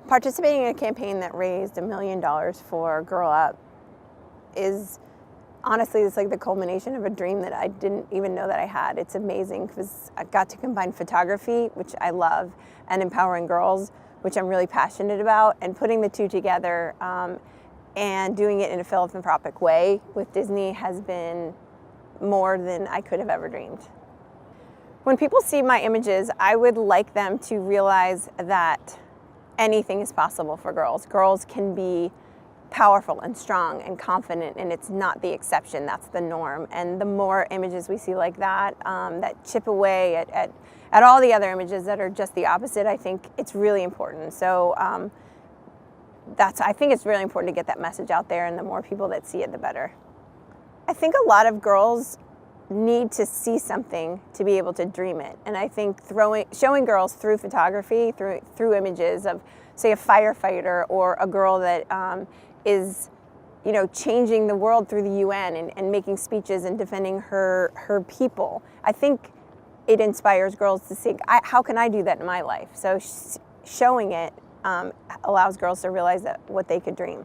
Participating in a campaign that raised $1 million for Girl Up is honestly, it's like the culmination of a dream that I didn't even know that I had. It's amazing because I got to combine photography, which I love, and empowering girls, which I'm really passionate about, and putting the two together and doing it in a philanthropic way with Disney has been more than I could have ever dreamed. When people see my images, I would like them to realize that anything is possible for girls. Girls can be powerful and strong and confident, and it's not the exception, that's the norm. And the more images we see like that, that chip away at all the other images that are just the opposite, I think it's really important. So I think it's really important to get that message out there, and the more people that see it, the better. I think a lot of girls need to see something to be able to dream it. And I think showing girls through photography, through images of, say, a firefighter or a girl that is, changing the world through the UN and making speeches and defending her people. I think it inspires girls to think, how can I do that in my life? So showing it allows girls to realize what they could dream.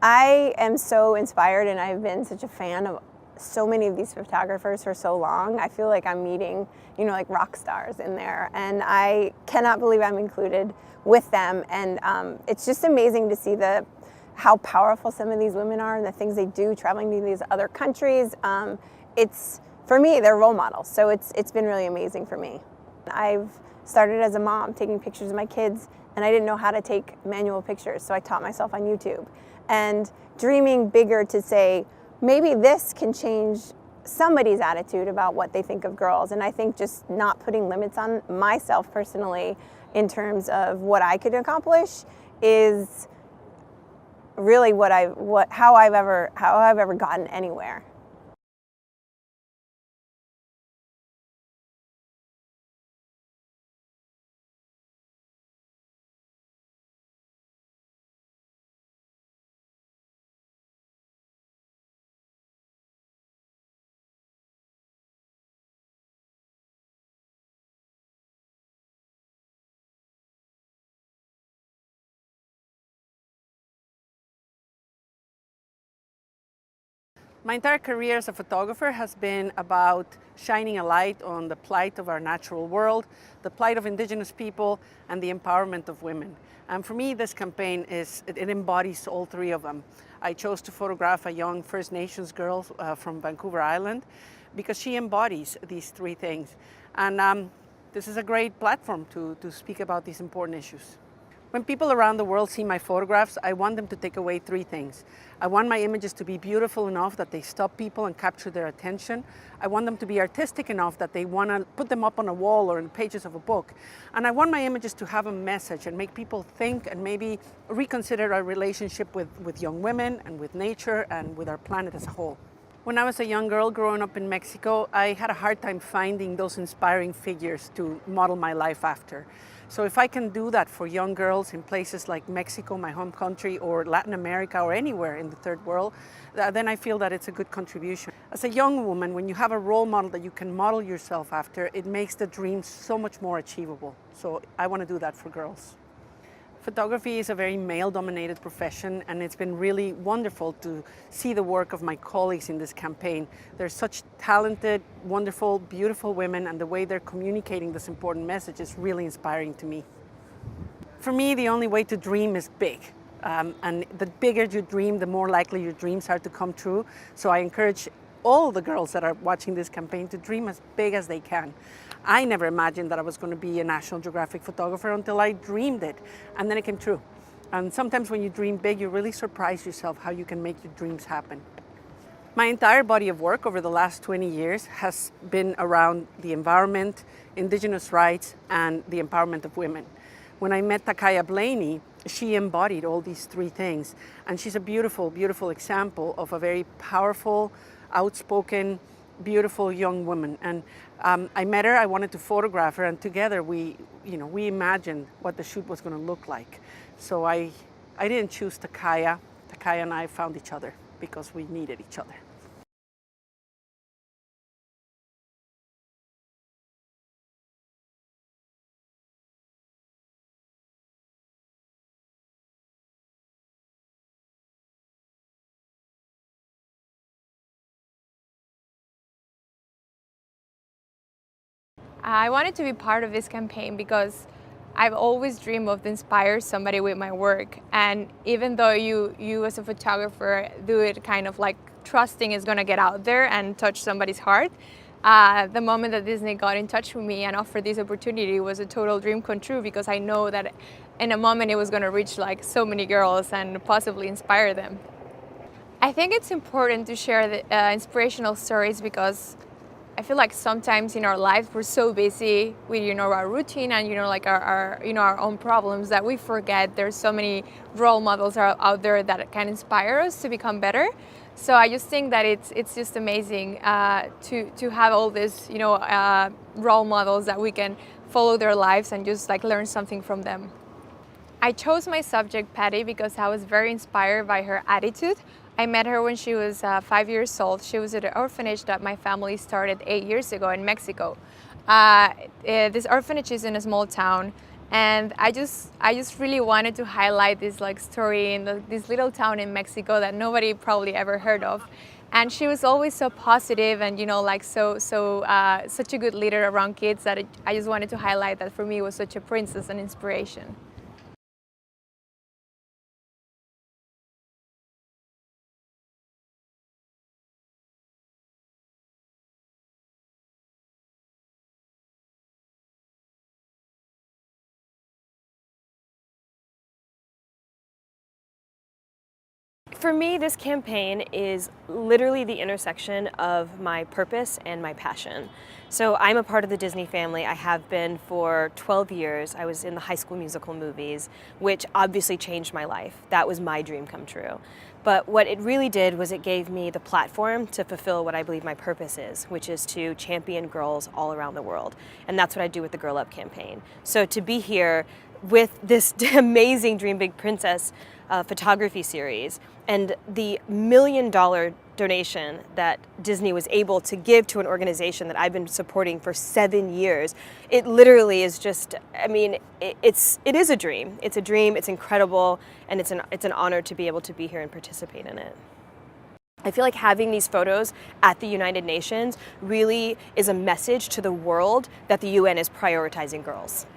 I am so inspired, and I've been such a fan of so many of these photographers for so long. I feel like I'm meeting, like rock stars in there, and I cannot believe I'm included with them. And it's just amazing to see how powerful some of these women are and the things they do traveling to these other countries. For me, they're role models, so it's been really amazing for me. I've started as a mom taking pictures of my kids, and I didn't know how to take manual pictures, so I taught myself on YouTube. And dreaming bigger to say, maybe this can change somebody's attitude about what they think of girls. And I think just not putting limits on myself personally in terms of what I could accomplish is really how I've ever gotten anywhere. My entire career as a photographer has been about shining a light on the plight of our natural world, the plight of indigenous people, and the empowerment of women. And for me, this campaign it embodies all three of them. I chose to photograph a young First Nations girl from Vancouver Island because she embodies these three things. And this is a great platform to speak about these important issues. When people around the world see my photographs, I want them to take away three things. I want my images to be beautiful enough that they stop people and capture their attention. I want them to be artistic enough that they want to put them up on a wall or in pages of a book. And I want my images to have a message and make people think and maybe reconsider our relationship with young women and with nature and with our planet as a whole. When I was a young girl growing up in Mexico, I had a hard time finding those inspiring figures to model my life after. So if I can do that for young girls in places like Mexico, my home country, or Latin America, or anywhere in the third world, then I feel that it's a good contribution. As a young woman, when you have a role model that you can model yourself after, it makes the dream so much more achievable. So I want to do that for girls. Photography is a very male-dominated profession, and it's been really wonderful to see the work of my colleagues in this campaign. They're such talented, wonderful, beautiful women, and the way they're communicating this important message is really inspiring to me. For me, the only way to dream is big. And the bigger you dream, the more likely your dreams are to come true. So I encourage all the girls that are watching this campaign to dream as big as they can. I never imagined that I was going to be a National Geographic photographer until I dreamed it, and then it came true. And sometimes when you dream big, you really surprise yourself how you can make your dreams happen. My entire body of work over the last 20 years has been around the environment, indigenous rights, and the empowerment of women. When I met Takaya Blaney, she embodied all these three things, and she's a beautiful, beautiful example of a very powerful, outspoken, beautiful young woman. And I met her, I wanted to photograph her, and together we imagined what the shoot was going to look like. So I didn't choose Takaya. Takaya and I found each other because we needed each other. I wanted to be part of this campaign because I've always dreamed of inspiring somebody with my work. And even though you as a photographer do it kind of like trusting it's gonna get out there and touch somebody's heart, the moment that Disney got in touch with me and offered this opportunity was a total dream come true, because I know that in a moment it was gonna reach like so many girls and possibly inspire them. I think it's important to share the inspirational stories because I feel like sometimes in our lives we're so busy with our routine and like our own problems that we forget there's so many role models out there that can inspire us to become better. So I just think that it's just amazing to have all these role models that we can follow their lives and just like learn something from them. I chose my subject Patty because I was very inspired by her attitude. I met her when she was 5 years old. She was at an orphanage that my family started 8 years ago in Mexico. This orphanage is in a small town, and I just really wanted to highlight this like story in this little town in Mexico that nobody probably ever heard of. And she was always so positive and such a good leader around kids that I just wanted to highlight that for me was such a princess and inspiration. For me, this campaign is literally the intersection of my purpose and my passion. So I'm a part of the Disney family. I have been for 12 years. I was in the High School Musical movies, which obviously changed my life. That was my dream come true. But what it really did was it gave me the platform to fulfill what I believe my purpose is, which is to champion girls all around the world. And that's what I do with the Girl Up campaign. So to be here with this amazing Dream Big Princess photography series and the $1 million donation that Disney was able to give to an organization that I've been supporting for 7 years, it literally is just, I mean, it is a dream. It's a dream, it's incredible, and it's an honor to be able to be here and participate in it. I feel like having these photos at the United Nations really is a message to the world that the UN is prioritizing girls.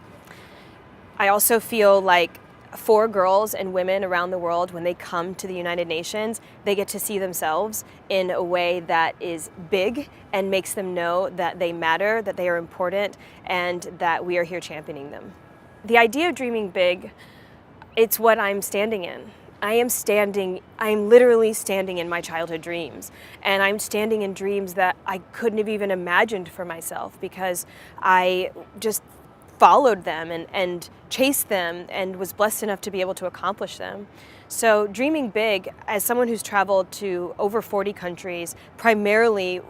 I also feel like for girls and women around the world, when they come to the United Nations, they get to see themselves in a way that is big and makes them know that they matter, that they are important, and that we are here championing them. The idea of dreaming big, it's what I'm standing in. I'm literally standing in my childhood dreams, and I'm standing in dreams that I couldn't have even imagined for myself because I just followed them and chased them and was blessed enough to be able to accomplish them. So dreaming big, as someone who's traveled to over 40 countries, primarily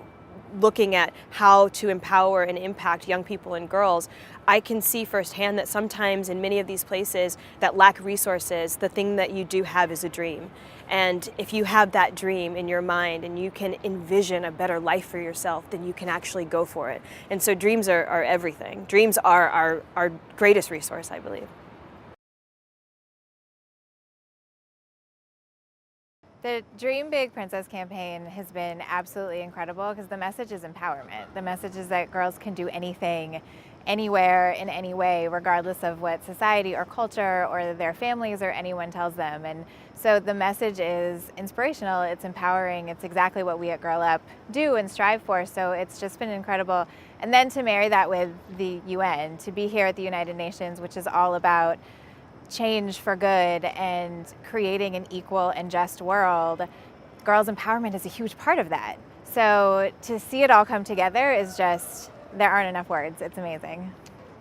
looking at how to empower and impact young people and girls, I can see firsthand that sometimes in many of these places that lack resources, the thing that you do have is a dream. And if you have that dream in your mind and you can envision a better life for yourself, then you can actually go for it. And so dreams are everything. Dreams are our greatest resource, I believe. The Dream Big Princess campaign has been absolutely incredible because the message is empowerment. The message is that girls can do anything, anywhere, in any way, regardless of what society or culture or their families or anyone tells them. And so the message is inspirational, it's empowering, it's exactly what we at Girl Up do and strive for. So it's just been incredible. And then to marry that with the UN, to be here at the United Nations, which is all about change for good and creating an equal and just world, girls' empowerment is a huge part of that. So to see it all come together is just, there aren't enough words. It's amazing.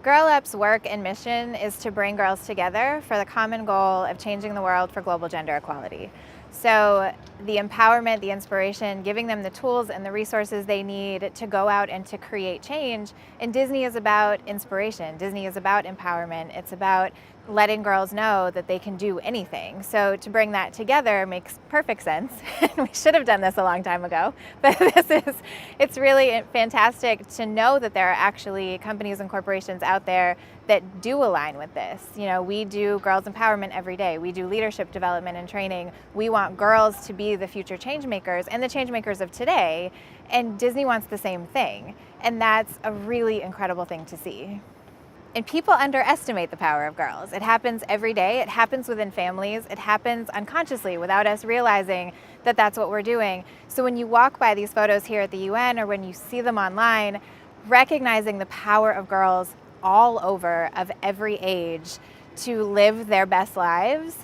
Girl Up's work and mission is to bring girls together for the common goal of changing the world for global gender equality. So the empowerment, the inspiration, giving them the tools and the resources they need to go out and to create change. And Disney is about inspiration. Disney is about empowerment. It's about letting girls know that they can do anything. So to bring that together makes perfect sense. We should have done this a long time ago, but it's really fantastic to know that there are actually companies and corporations out there that do align with this. You know, we do girls empowerment every day. We do leadership development and training. We want girls to be the future change makers and the change makers of today, and Disney wants the same thing. And that's a really incredible thing to see. And people underestimate the power of girls. It happens every day. It happens within families. It happens unconsciously without us realizing that that's what we're doing. So when you walk by these photos here at the UN or when you see them online, recognizing the power of girls all over, of every age, to live their best lives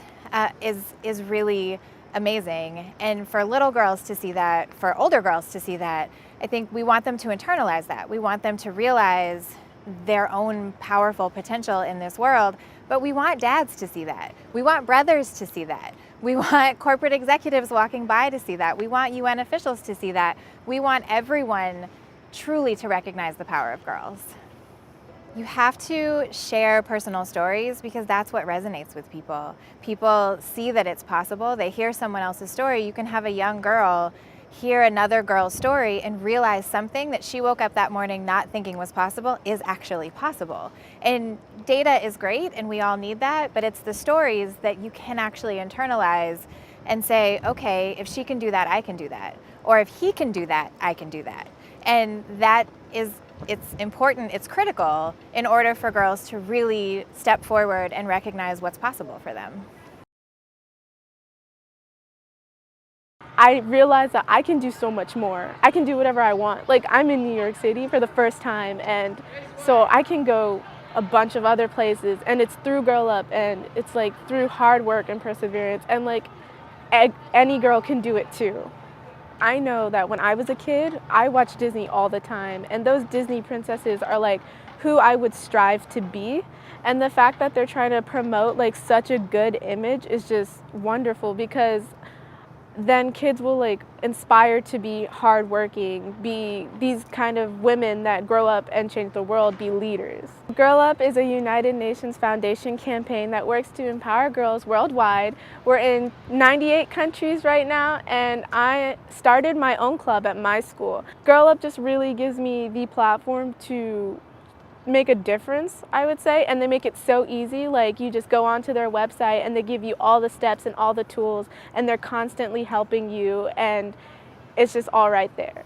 is really amazing. And for little girls to see that, for older girls to see that, I think we want them to internalize that. We want them to realize their own powerful potential in this world, but we want dads to see that. We want brothers to see that. We want corporate executives walking by to see that. We want UN officials to see that. We want everyone truly to recognize the power of girls. You have to share personal stories because that's what resonates with people. People see that it's possible. They hear someone else's story. You can have a young girl hear another girl's story and realize something that she woke up that morning not thinking was possible is actually possible. And data is great and we all need that, but it's the stories that you can actually internalize and say, okay, if she can do that, I can do that. Or if he can do that, I can do that. And that is, it's important, it's critical in order for girls to really step forward and recognize what's possible for them. I realized that I can do so much more. I can do whatever I want. Like, I'm in New York City for the first time, and so I can go a bunch of other places, and it's through Girl Up, and it's like through hard work and perseverance, and like any girl can do it too. I know that when I was a kid, I watched Disney all the time, and those Disney princesses are like who I would strive to be. And the fact that they're trying to promote like such a good image is just wonderful, because then kids will like inspire to be hardworking, be these kind of women that grow up and change the world, be leaders. Girl Up is a United Nations Foundation campaign that works to empower girls worldwide. We're in 98 countries right now, and I started my own club at my school. Girl Up just really gives me the platform to make a difference, I would say, and they make it so easy. Like, you just go onto their website and they give you all the steps and all the tools, and they're constantly helping you, and it's just all right there.